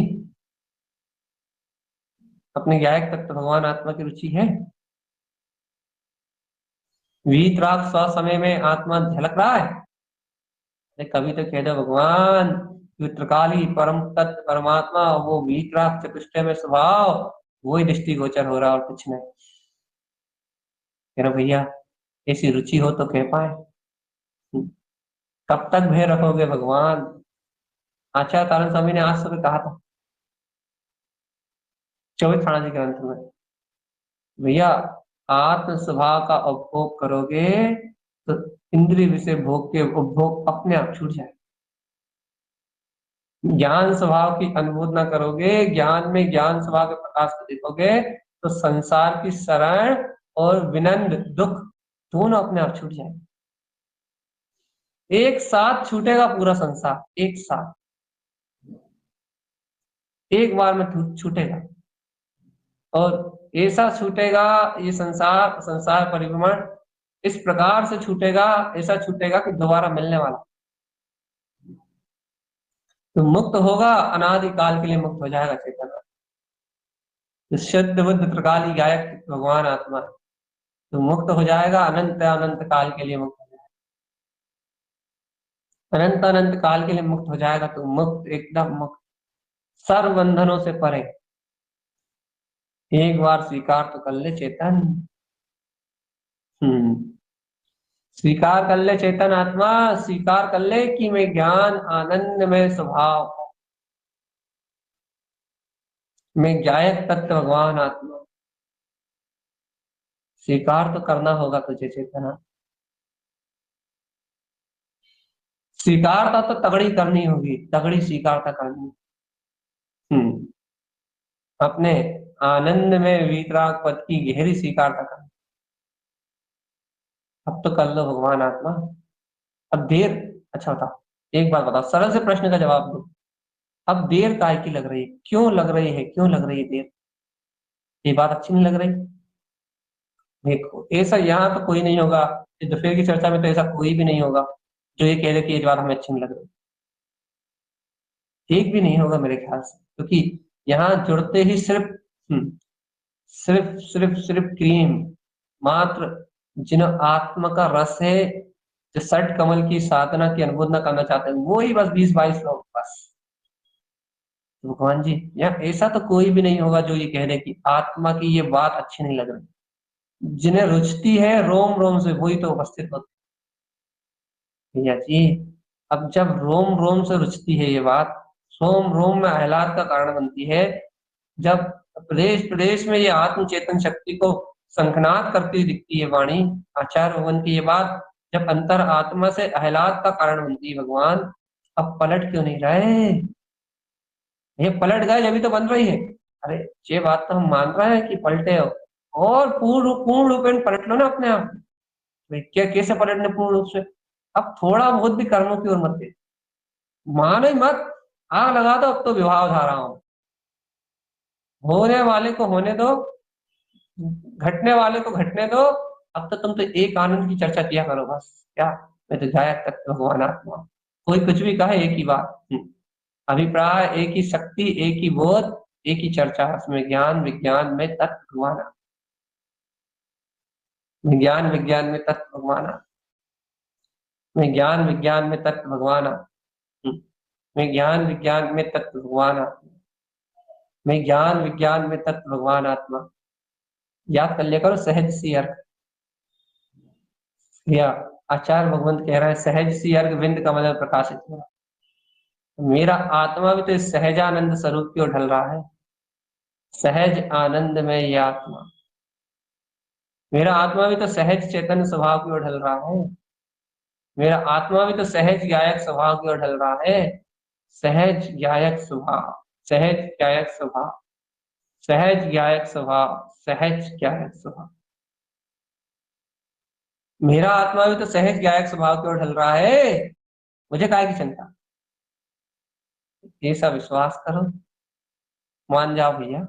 [SPEAKER 1] अपने गायक तक तो भगवान आत्मा की रुचि है। वीतराग स्व समय में आत्मा झलक रहा है। अरे कभी तो कह दो भगवान, त्रिकाली परम तत्व परमात्मा, वो वीतराग चतुष्टय में स्वभाव, वही दृष्टिगोचर हो रहा और कुछ नहीं। कह रहे भैया, ऐसी रुचि हो तो कह पाए। कब तक भय रखोगे भगवान? आचार्य तारण स्वामी ने आज सुबह कहा था 24 जी ग्रंथ में, भैया आत्म स्वभाव का उपभोग करोगे तो इंद्रिय विषय भोग के उपभोग अपने आप छूट जाए। ज्ञान स्वभाव की अनुमोदना करोगे, ज्ञान में ज्ञान स्वभाव के प्रकाश को देखोगे, तो संसार की शरण और विनम्र दुख दोनों अपने आप छूट जाएंगे। एक साथ छूटेगा पूरा संसार, एक साथ, एक बार में छूटेगा। और ऐसा छूटेगा ये संसार, संसार परिभ्रमण इस प्रकार से छूटेगा, ऐसा छूटेगा कि दोबारा मिलने वाला। तो मुक्त होगा, अनादि काल के लिए मुक्त हो जाएगा चेतन। तो शुद्ध बुद्ध त्रिकाली गायक भगवान आत्मा, तो मुक्त हो जाएगा, अनंत अनंत काल के लिए मुक्त हो जाएगा, अनंत अनंत काल के लिए मुक्त हो जाएगा। तो मुक्त, एकदम मुक्त, सर्व बंधनों से परे। एक बार स्वीकार तो कर ले चेतन। हम्म, स्वीकार कर ले चेतन आत्मा, स्वीकार कर ले कि मैं ज्ञान आनंद में स्वभाव हूं, मैं गायक तत्व भगवान आत्मा। स्वीकार तो करना होगा तुझे चेतना। स्वीकारता तो तगड़ी करनी होगी, तगड़ी स्वीकारता करनी। हम्म अपने आनंद में वीतराग पद की गहरी स्वीकारता करनी। अब तो कर लो भगवान आत्मा। अब देर, अच्छा बताओ, एक बात बताओ, सरल से प्रश्न का जवाब दो। अब देर काहे की लग रही है, क्यों लग रही है, क्यों लग रही है देर? ये बात अच्छी नहीं लग रही? देखो ऐसा यहाँ तो कोई नहीं होगा, इस दोपहर की चर्चा में तो ऐसा कोई भी नहीं होगा जो ये कह दे कि ये बात हमें अच्छी नहीं लग रही। एक भी नहीं होगा मेरे ख्याल से, क्योंकि यहाँ जुड़ते ही सिर्फ सिर्फ सिर्फ सिर्फ क्रीम मात्र, जिन आत्मा का रस है, जो सठ कमल की साधना की अनुमोदना करना चाहते हैं, वो ही बस 20-22 लोग बस। तो भगवान जी, यहाँ ऐसा तो कोई भी नहीं होगा जो ये कह दे कि आत्मा की ये बात अच्छी नहीं लग रही। जिन्हें रुचती है रोम रोम से, वही तो उपस्थित होते हैं भैया जी। अब जब रोम रोम से रुचती है ये बात, रोम रोम में आह्लाद का कारण बनती है, जब प्रदेश प्रदेश में ये आत्म चेतन शक्ति को संखनाद करती हुई दिखती है वाणी, आचार्य भगवान की ये बात जब अंतर आत्मा से आह्लाद का कारण बनती है भगवान, अब पलट क्यों नहीं रहे? ये पलट गए जब भी तो बन रही है। अरे ये बात तो हम मान रहे हैं कि पलटे हो, और पूर्ण रूपेण पलट लो ना अपने आप। भाई क्या, कैसे पलटने पूर्ण रूप से? अब थोड़ा बहुत भी कर्मों की ओर मत दे, मानो ही मत, आग लगा दो, अब तो विवाह धारा हूं, होने वाले को होने दो, घटने वाले को घटने दो। अब तो तुम तो एक आनंद की चर्चा किया करो बस। क्या, मैं तो जायक तत्व भगवान आत्मा, कोई कुछ भी कहे एक ही बात। अभिप्राय एक ही, शक्ति एक ही, बोध एक ही, चर्चा उसमें ज्ञान विज्ञान में तत्व भगवान आत्मा। विज्ञान विज्ञान में तत्व भगवान आत्मा। मैं ज्ञान विज्ञान में तत्व भगवान आत्मा। मैं ज्ञान विज्ञान में तत्व भगवान आत्मा। मैं ज्ञान विज्ञान में तत्व भगवान आत्मा। याद कर लिया करो सहज सी अर्थ। या आचार्य भगवंत कह रहे हैं सहज सी अर्घ बिंद कमल में प्रकाशित हो। मेरा आत्मा भी तो इस सहजानंद स्वरूप की ओर ढल रहा है। सहज आनंद में ये आत्मा, मेरा आत्मा भी तो सहज चेतन स्वभाव की ओर ढल रहा है। मेरा आत्मा भी तो सहज गायक स्वभाव की ओर ढल रहा है। सहज गायक स्वभाव, सहज गायक स्वभाव, सहज गायक स्वभाव, सहज गायक स्वभाव। मेरा आत्मा भी तो सहज गायक स्वभाव की ओर ढल रहा है, मुझे काहे की चिंता? ऐसा विश्वास करो, मान जाओ भैया,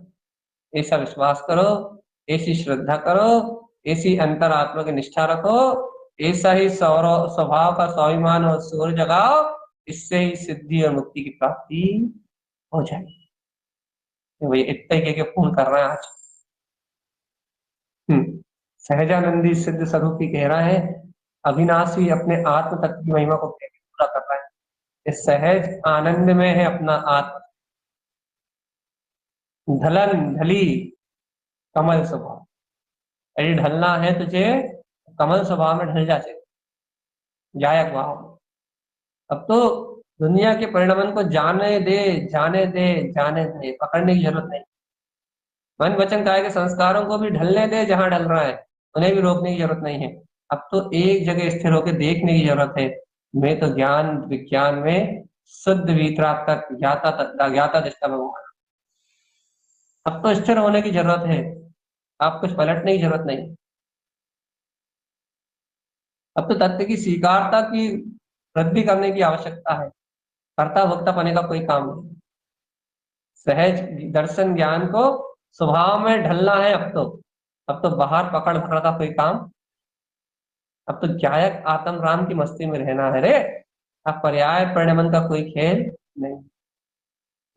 [SPEAKER 1] ऐसा विश्वास करो, ऐसी श्रद्धा करो, ऐसी अंतरात्मा की निष्ठा रखो, ऐसा ही स्वभाव का स्वाभिमान और सूर्य जगाओ, इससे ही सिद्धि और मुक्ति की प्राप्ति हो जाएगी। तो भैया इतने के पूर्ण कर रहे हैं आज। सहजानंदी सिद्ध स्वरूप ही कह रहा है, अविनाशी अपने आत्म तत्व की महिमा को पूरा कर रहा है। इस सहज आनंद में है अपना आत्म, ढलन ढली कमल स्वभाव। यदि ढलना है तुझे, कमल स्वभाव में ढल जा, जायक भाव। अब तो दुनिया के परिणाम को जाने दे, जाने दे, जाने दे, पकड़ने की जरूरत नहीं। मन वचन काया के संस्कारों को भी ढलने दे, जहां ढल रहा है उन्हें भी रोकने की जरूरत नहीं है। अब तो एक जगह स्थिर होकर देखने की जरूरत है। मैं तो ज्ञान विज्ञान में शुद्ध वीतराग तक ज्ञाता दृष्टा भगवान। अब तो स्थिर होने की जरूरत है, आप कुछ पलटने की जरूरत नहीं। अब तो तथ्य की स्वीकारता की वृद्धि करने की आवश्यकता है, कर्ता भोक्ता पने का कोई काम नहीं। सहज दर्शन ज्ञान को स्वभाव में ढलना है। अब तो बाहर पकड़ पकड़ का कोई काम, अब तो गायक आत्म राम की मस्ती में रहना है रे। अब पर्याय परिणमन का कोई खेल नहीं।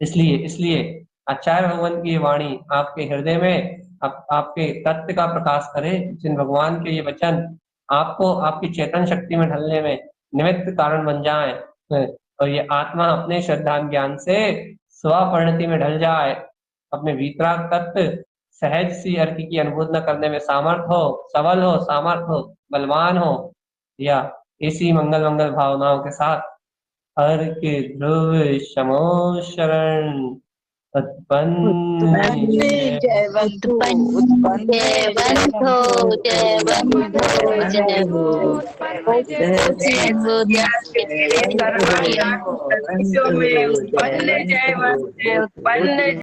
[SPEAKER 1] इसलिए इसलिए आचार्य भगवान की ये वाणी आपके हृदय में, आपके तत्व का प्रकाश करे। जिन भगवान के ये वचन आपको आपकी चेतन शक्ति में ढलने में निमित्त कारण बन जाए, और ये आत्मा अपने श्रद्धा ज्ञान से स्वपरिणति में ढल जाए, अपने वीतराग तत्व सहज सी अर्घ की अनुमोदना करने में सामर्थ हो, सबल हो, सामर्थ हो, बलवान हो, या इसी मंगल मंगल भावनाओं के साथ हर के ध्रुव शमो शरण उत्पन्न
[SPEAKER 2] उत्पन्ने जयवंतो उत्पन्ने
[SPEAKER 3] उत्पन्नो
[SPEAKER 2] जयवंतो
[SPEAKER 3] जयवन्तो
[SPEAKER 2] जय हो
[SPEAKER 3] उत्पन्न
[SPEAKER 2] जय हो जय हो
[SPEAKER 3] जयवन्तो
[SPEAKER 2] जय हो
[SPEAKER 3] उत्पन्न
[SPEAKER 2] उत्पन्न